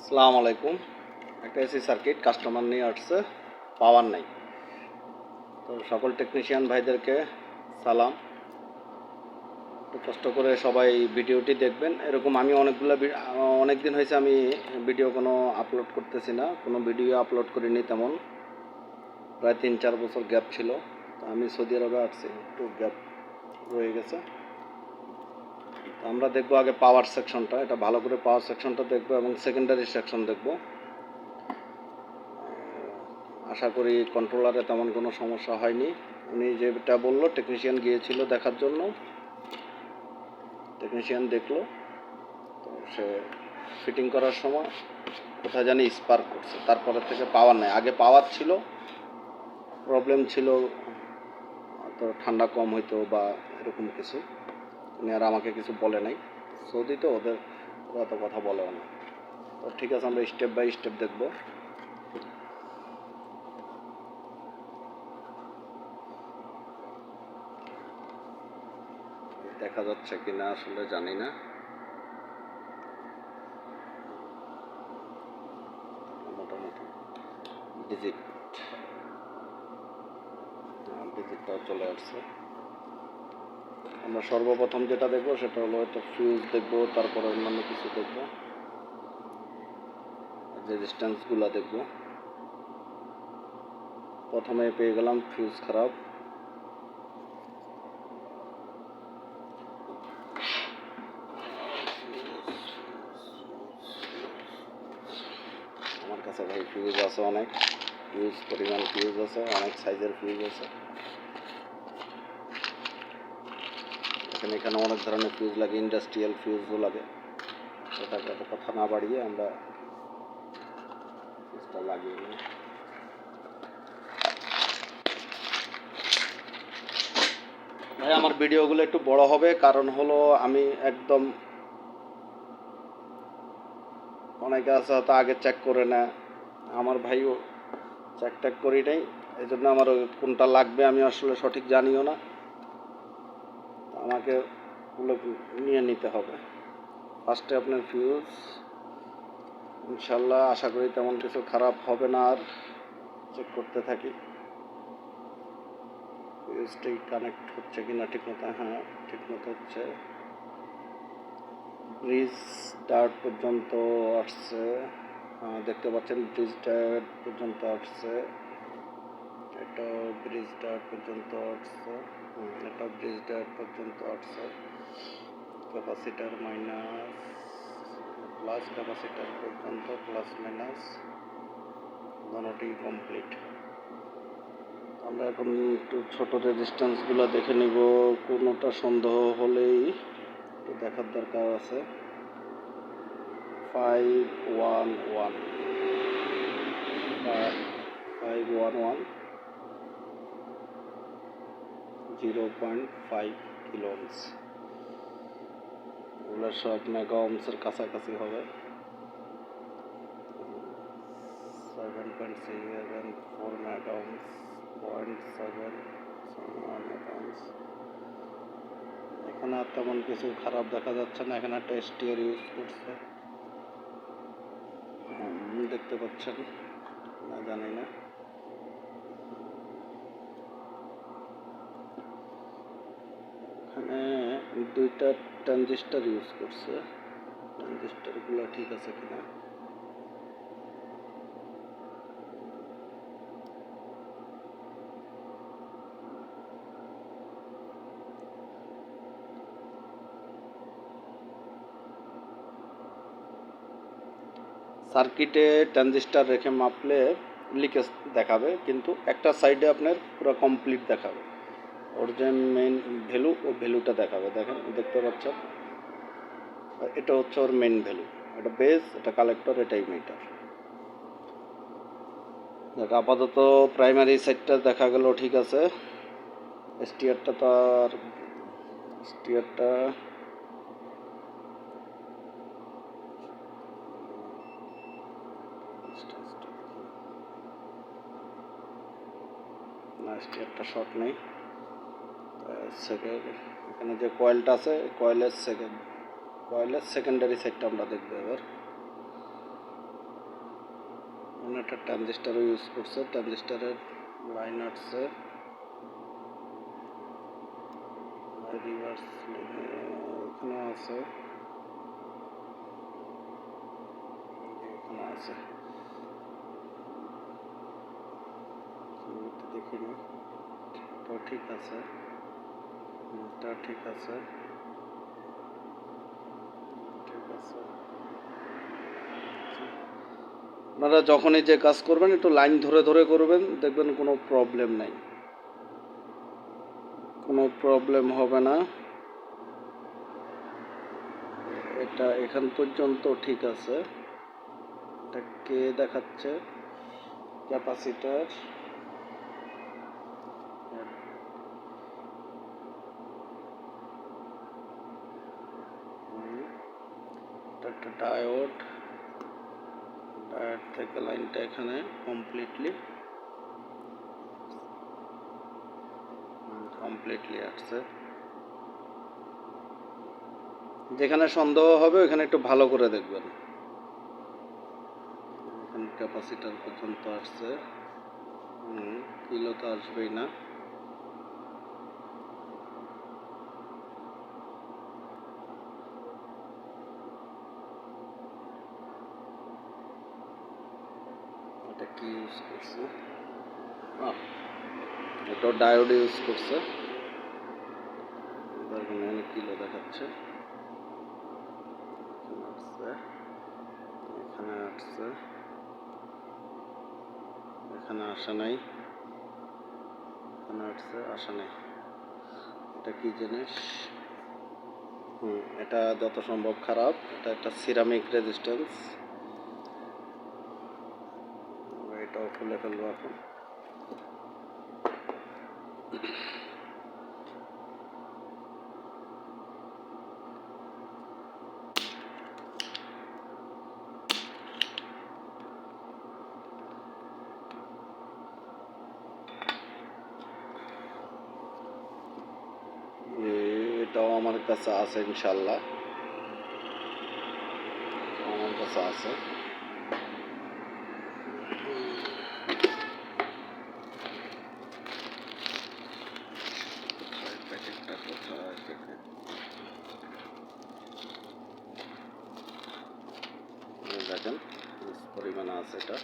আসসালামু আলাইকুম। একটা এসি সার্কিট কাস্টমার নিয়ে আসছে, পাওয়ার নাই। তো সকল টেকনিশিয়ান ভাইদেরকে সালাম। একটু কষ্ট করে সবাই ভিডিওটি দেখবেন। এরকম আমি অনেক দিন হয়েছে আমি ভিডিও কোনো আপলোড করতেছি না, কোনো ভিডিও আপলোড করিনি তেমন। প্রায় 3-4 বছর গ্যাপ ছিল। তো আমি সৌদি আরবে আসছি, একটু গ্যাপ রয়ে গেছে। তো আমরা দেখবো আগে পাওয়ার সেকশনটা, এটা ভালো করে পাওয়ার সেকশনটা দেখবো এবং সেকেন্ডারি সেকশন দেখবো। আশা করি কন্ট্রোলারে তেমন কোনো সমস্যা হয়নি। উনি যেটা বললো, টেকনিশিয়ান গিয়েছিল দেখার জন্য, টেকনিশিয়ান দেখলো। তো সে ফিটিং করার সময় কোথায় জানি স্পার্ক করছে, তারপরে থেকে পাওয়ার নেই। আগে পাওয়ার ছিল, প্রবলেম ছিল, তো ঠান্ডা কম হইতো বা এরকম কিছু। উনি আর আমাকে কিছু বলে নাই। সৌদি তো ওরা তো কথা বলেও না। তো ঠিক আছে, আমরা স্টেপ বাই স্টেপ দেখবো। দেখা যাচ্ছে কিনা আসলে জানি না। মোটামুটি ডিজিটটাও চলে আসছে। আমরা সর্বপ্রথম যেটা দেখবো সেটা হলো একটা ফিউজ দেখবো, তারপরে অন্যান্য কিছু দেখবো, রেজিস্ট্যান্সগুলো দেখবো। প্রথমে পেয়ে গেলাম ফিউজ খারাপ। আমার কাছে ভাই ফিউজ আছে অনেক, পরিমাণ ফিউজ আছে, অনেক সাইজের ফিউজ আছে। এখানে অনেক ধরনের ফিউজ লাগে, ইন্ডাস্ট্রিয়াল ফিউজও লাগে। সেটাকে এত কথা না বাড়িয়ে আমরা ফিউজটা লাগিয়ে নিই। ভাই আমার ভিডিওগুলো একটু বড় হবে, কারণ হলো আমি একদম, অনেকে আছে হয়তো আগে চেক করে না, আমার ভাইও চেক টেক করি নাই, এই জন্য আমার কোনটা লাগবে আমি আসলে সঠিক জানিও না। আমাকে ওগুলো নিয়ে নিতে হবে। ফার্স্টে আপনার ফিউজ, ইনশাল্লাহ আশা করি তেমন কিছু খারাপ হবে না। আর চেক করতে থাকি ফিউজটাই কানেক্ট হচ্ছে কিনা ঠিকমতো। হ্যাঁ, ঠিকমতো হচ্ছে। ব্রিজ ডার্ট পর্যন্ত আসছে, দেখতে পাচ্ছেন ব্রিজ ডার্ট পর্যন্ত আসছে। এটাও ব্রিজ ডার্ট পর্যন্ত আসছে, এটা ব্রিজ ডার্ট পর্যন্ত আসছে। ক্যাপাসিটার মাইনাস প্লাস, ক্যাপাসিটার পর্যন্ত প্লাস মাইনাস দুটোটি কমপ্লিট। আমরা এখন একটু ছোটো রেজিস্ট্যান্সগুলো দেখে নিব, কোনোটা সন্দেহ হলেই একটু দেখার দরকার আছে। 511 0.5 কিলো ওহমস, এগুলো সব মেগা ওহমসের কাছাকাছি হবে। 7.74 মেগা ওহমস, 0.7 মেগা ওহমস। এখানে আর তেমন কিছু খারাপ দেখা যাচ্ছে না। এখানে একটা এসটিআর ইউজ করছে, দেখতে পাচ্ছেন না জানি না। এখানে দুইটা ট্রানজিস্টার ইউজ করছে, ট্রানজিস্টারগুলো ঠিক আছে কিনা। সার্কিটে ট্রানজিস্টার রেখে মাপলে লিকেজ দেখাবে, কিন্তু একটা সাইডে আপনার পুরো কমপ্লিট দেখাবে। ওর যে মেইন ভ্যালু, ও ভ্যালুটা দেখাবে। দেখেন, দেখতে পাচ্ছেন, এটা হচ্ছে ওর মেইন ভ্যালু। এটা বেস, এটা কালেক্টর, এটাই মিটার। দেখ, আপাতত প্রাইমারি সাইডটা দেখা গেল ঠিক আছে। এসটিআরটা তো আর এসটিআরটা না, এসটিআরটা শর্ট নেই। সেকেন্ড, এখানে যে কয়েলটা আছে, কয়েলের সেকেন্ডারি সাইডটা আমরা দেখবো এবার। একটা ট্রানজিস্টারও ইউজ করছে, ট্রানজিস্টারের লাইন আসছে, রিভার্স এখানে আছে, এখানে আছে, দেখিনি, তো ঠিক আছে, এটা ঠিক আছে, ঠিক আছে। আপনারা যখনই যে কাজ করবেন একটু লাইন ধরে ধরে করবেন, দেখবেন কোনো প্রবলেম নাই, কোনো প্রবলেম হবে না। এটা এখান পর্যন্ত ঠিক আছে। এটা কে দেখাচ্ছে? ক্যাপাসিটার, একটা ডায়োড, ডায়োড থেকে লাইনটা এখানে কমপ্লিটলি আসছে। যেখানে সন্দেহ হবে ওখানে একটু ভালো করে দেখবেন। এখানে ক্যাপাসিটার পর্যন্ত আসছে, কিলো তো আসবেই না। এটা কি ইউজ করছে? এটা ডায়োড ইউজ করছে, অনেক কিলো দেখাচ্ছে। এখানে আসছে, এখানে আসে নাই, এখানে আসছে, আসে নাই। এটা কি জিনিস? এটা যত সম্ভব খারাপ। এটা একটা সিরামিক রেজিস্ট্যান্স, এটাও খুলে ফেলবো এখন। এটাও আমার কাছে আছে, ইনশাল্লাহ আমার কাছে আছে। প্যাকেটটা কোথায়? দেখেন পরিমাণে আছে এটা।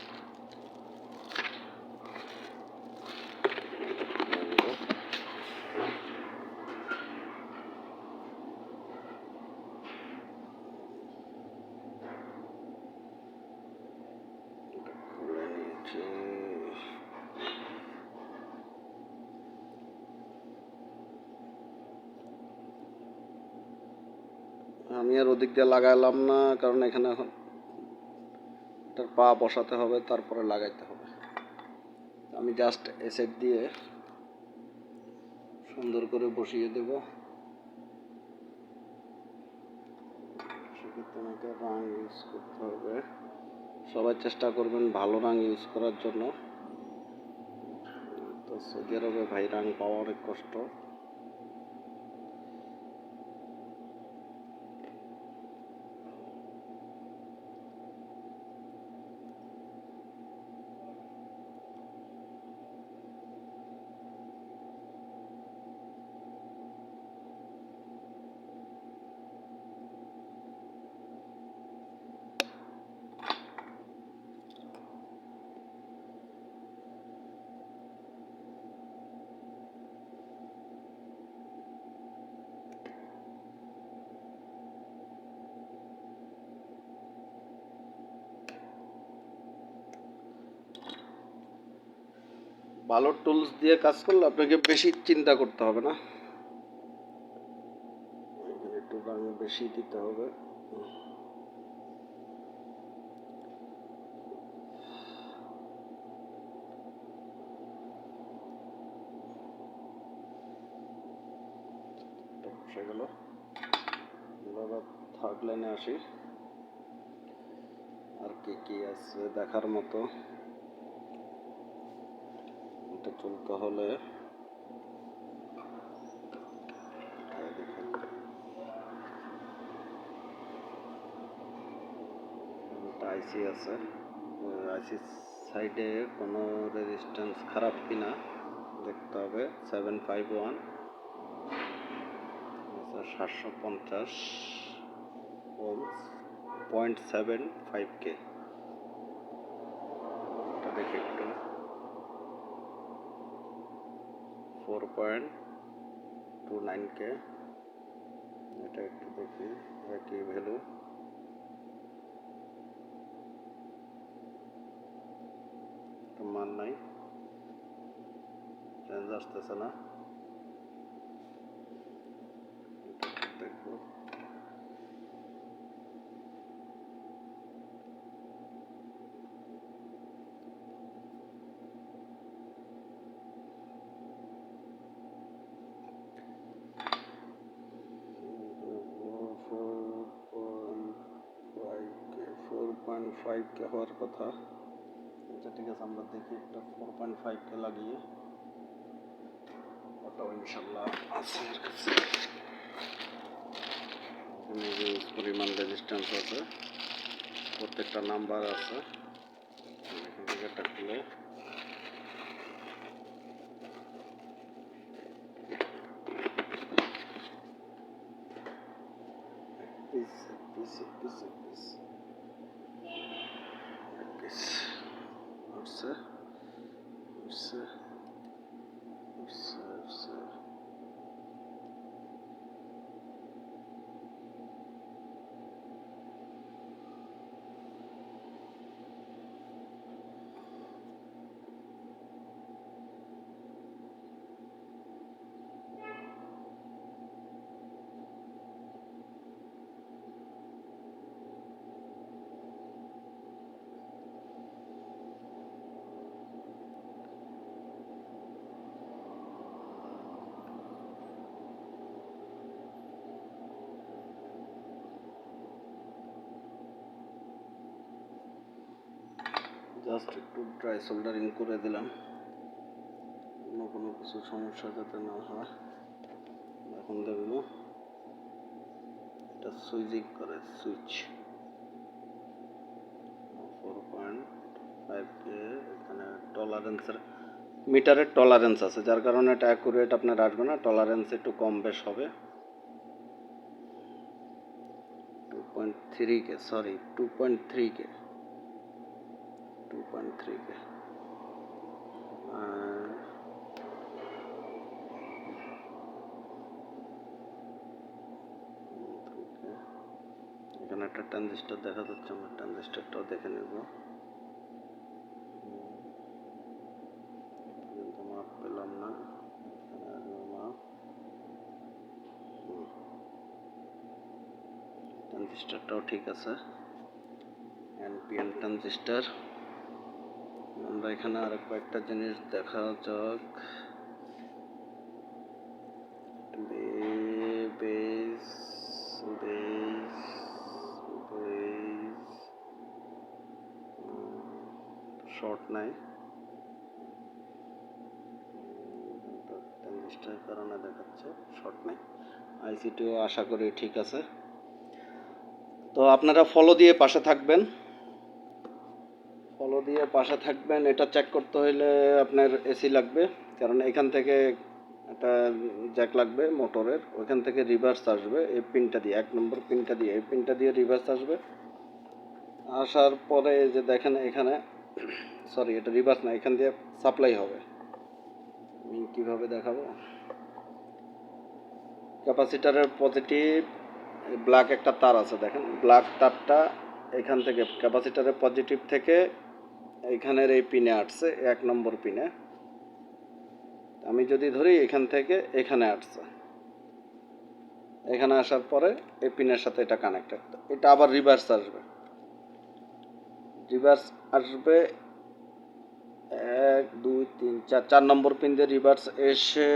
আমি আর ওদিক দিয়ে লাগাইলাম না, কারণ এখানে এখন এটার পা বসাতে হবে, তারপরে লাগাইতে হবে। আমি জাস্ট এসেট দিয়ে সুন্দর করে বসিয়ে দেব। সেক্ষেত্রে আমাকে রাং ইউজ করতে হবে। সবাই চেষ্টা করবেন ভালো রাং ইউজ করার জন্য। তো সৌদি আরবে ভাই রাং পাওয়া অনেক কষ্ট। ভালো টুলস দিয়ে কাজ করলে আপনাকে বেশি চিন্তা করতে হবে না। একটু রাং বেশি দিতে হবে। বসে গেল। এবার থার্ড লাইনে আসি। আর কি কি আছে দেখার মতো? এটা চলতে হলে আইসি আছে, আইসি সাইডে কোনো রেজিস্ট্যান্স খারাপ কিনা দেখতে হবে। 751 750 ওহমস 0.75K, এটা দেখি একটু। 4.29K, এটা একটু দেখি একই ভ্যালু। মান নাই, চেঞ্জ আসতেছে না, দেখবো। ফোর পয়েন্ট ফাইভ কে হওয়ার কথা। আচ্ছা ঠিক আছে, আমরা দেখি একটা 4.5K লাগিয়ে, ওটাও ইনশাল্লাহ আছে আমার কাছে। এখানে হিউজ পরিমাণ রেজিস্ট্যান্স আছে, প্রত্যেকটা নাম্বার আছে। এখান থেকে একটা খুলে জাস্ট একটু ড্রাই সোল্ডারিং করে দিলাম, অন্য কোনো কিছু সমস্যা যাতে না হয়। এখন দেখবো এটা সুইচিং করে, সুইচ 4.5K। এখানে টলারেন্সের মিটারের টলারেন্স আছে, যার কারণে এটা অ্যাকুরেট আপনার আসবে না, টলারেন্স একটু কম বেশ হবে। 2.3K, sorry 2.3K, 2.3K। এখানে একটা ট্রানজিস্টর দেখা যাচ্ছে, আমরা ট্রানজিস্টরটাও দেখে নেব। কিন্তু মাপ পেলাম না, এখানে মাপ। ট্রানজিস্টরটাও ঠিক আছে, এনপিএন ট্রানজিস্টর। আমরা এখানে আরো কয়েকটা জিনিস দেখা যাক। বেস বেস বেস শর্ট নাই, ট্রানজিস্টরের কারণে দেখাচ্ছে শর্ট নাই। আইসিটিও আশা করি ঠিক আছে। তো আপনারা ফলো দিয়ে পাশে থাকবেন, ফলো দিয়ে পাশে থাকবেন। এটা চেক করতে হইলে আপনার এসি লাগবে, কারণ এখান থেকে একটা জ্যাক লাগবে মোটরের, ওইখান থেকে রিভার্স আসবে এই পিনটা দিয়ে, 1 নম্বর পিনটা দিয়ে, এই পিনটা দিয়ে রিভার্স আসবে। আসার পরে যে দেখেন এখানে, সরি এটা রিভার্স না, এখান দিয়ে সাপ্লাই হবে। আমি কীভাবে দেখাবো, ক্যাপাসিটারের পজিটিভ ব্ল্যাক একটা তার আছে, দেখেন ব্ল্যাক তারটা এখান থেকে ক্যাপাসিটারের পজিটিভ থেকে এইখানের এই পিনে আসছে, 1 নম্বর পিনে। আমি যদি ধরি এখান থেকে এখানে আসছে, এখানে আসার পরে এই পিনের সাথে এটা কানেক্টেড। এটা আবার রিভার্স আসবে, রিভার্স আসবে 1 2 3 4, 4 নম্বর পিন দিয়ে রিভার্স এসে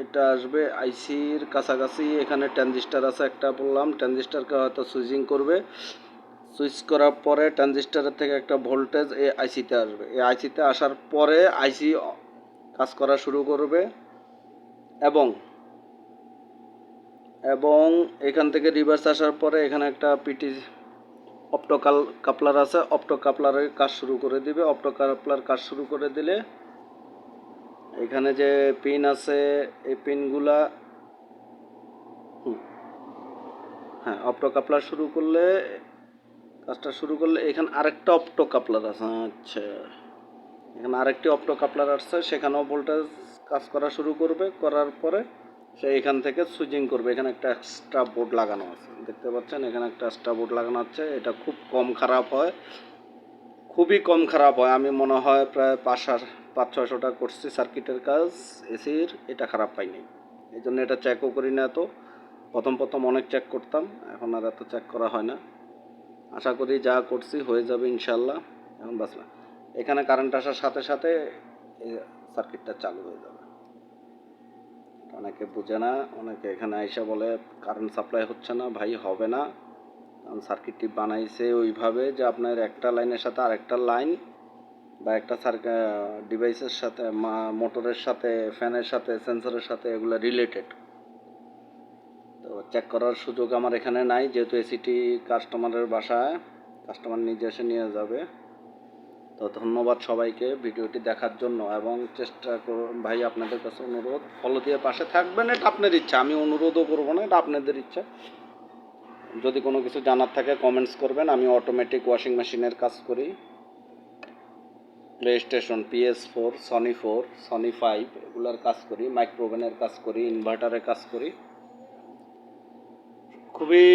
এটা আসবে আইসির কাছাকাছি। এখানে ট্রানজিস্টার আছে একটা, বললাম ট্রানজিস্টারকে হয়তো সুইচিং করবে, সুইচ করার পরে ট্রানজিস্টারের থেকে একটা ভোল্টেজ এই আইসিতে আসবে। এই আইসিতে আসার পরে আইসি কাজ করা শুরু করবে, এবং এবং এখান থেকে রিভার্স আসার পরে এখানে একটা পিটি অপটো কাপলার আছে, অপটো কাপলারের কাজ শুরু করে দিবে। অপটো কাপলার কাজ শুরু করে দিলে এখানে যে পিন আছে এই পিনগুলা, হ্যাঁ অপটো কাপলার শুরু করলে, কাজটা শুরু করলে এখানে আরেকটা অপটো কাপলার আছে। আচ্ছা, এখানে আরেকটি অপটো কাপলার আসছে, সেখানেও ভোল্টেজ কাজ করা শুরু করবে। করার পরে সে এখান থেকে সুইচিং করবে। এখানে একটা এক্সট্রা বোর্ড লাগানো আছে, দেখতে পাচ্ছেন এখানে একটা এক্সট্রা বোর্ড লাগানো আছে। এটা খুব কম খারাপ হয়, খুবই কম খারাপ হয়। আমি মনে হয় প্রায় 500-600 করছি সার্কিটের কাজ এসির, এটা খারাপ পাইনি। এই জন্য এটা চেকও করি না এত। প্রথম অনেক চেক করতাম, এখন আর এত চেক করা হয় না। আশা করি যা করছি হয়ে যাবে ইনশাল্লাহ। এখন বাসলা এখানে কারেন্ট আসার সাথে সাথে এই সার্কিটটা চালু হয়ে যাবে। অনেকে বুঝে না, অনেকে এখানে আইসা বলে কারেন্ট সাপ্লাই হচ্ছে না। ভাই হবে না, কারণ সার্কিটটি বানাইছে ওইভাবে যে আপনার একটা লাইনের সাথে আরেকটা লাইন বা একটা ডিভাইসের সাথে, মোটরের সাথে, ফ্যানের সাথে, সেন্সরের সাথে এগুলো রিলেটেড। তো চেক করার সুযোগ আমার এখানে নাই, যেহেতু এসিটি কাস্টমারের বাসায়, কাস্টমার নিজে এসে নিয়ে যাবে। তো ধন্যবাদ সবাইকে ভিডিওটি দেখার জন্য, এবং চেষ্টা করুন ভাই, আপনাদের কাছে অনুরোধ, ফলো দিয়ে পাশে থাকবেন। এটা আপনাদের ইচ্ছা, আমি অনুরোধও করবো না, এটা আপনাদের ইচ্ছা। যদি কোনো কিছু জানার থাকে কমেন্টস করবেন। আমি অটোমেটিক ওয়াশিং মেশিনের কাজ করি, play station, PS4, Sony 4, Sony 5 এগুলোর কাজ করি, মাইক্রোওভেনের কাজ করি, ইনভার্টারের কাজ করি। খুবই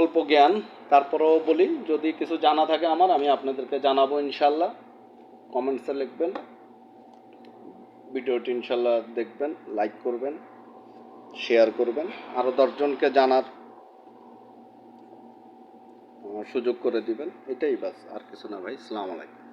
অল্প জ্ঞান, তারপরেও বলি, যদি কিছু জানা থাকে আমার, আমি আপনাদেরকে জানাবো ইনশাল্লাহ। কমেন্টসে লিখবেন, ভিডিওটি ইনশাল্লাহ দেখবেন, লাইক করবেন, শেয়ার করবেন, আরও 10 জনকে জানার সুযোগ করে দিবেন। এটাই বাস, আর কিছু না ভাই। আসসালামু আলাইকুম।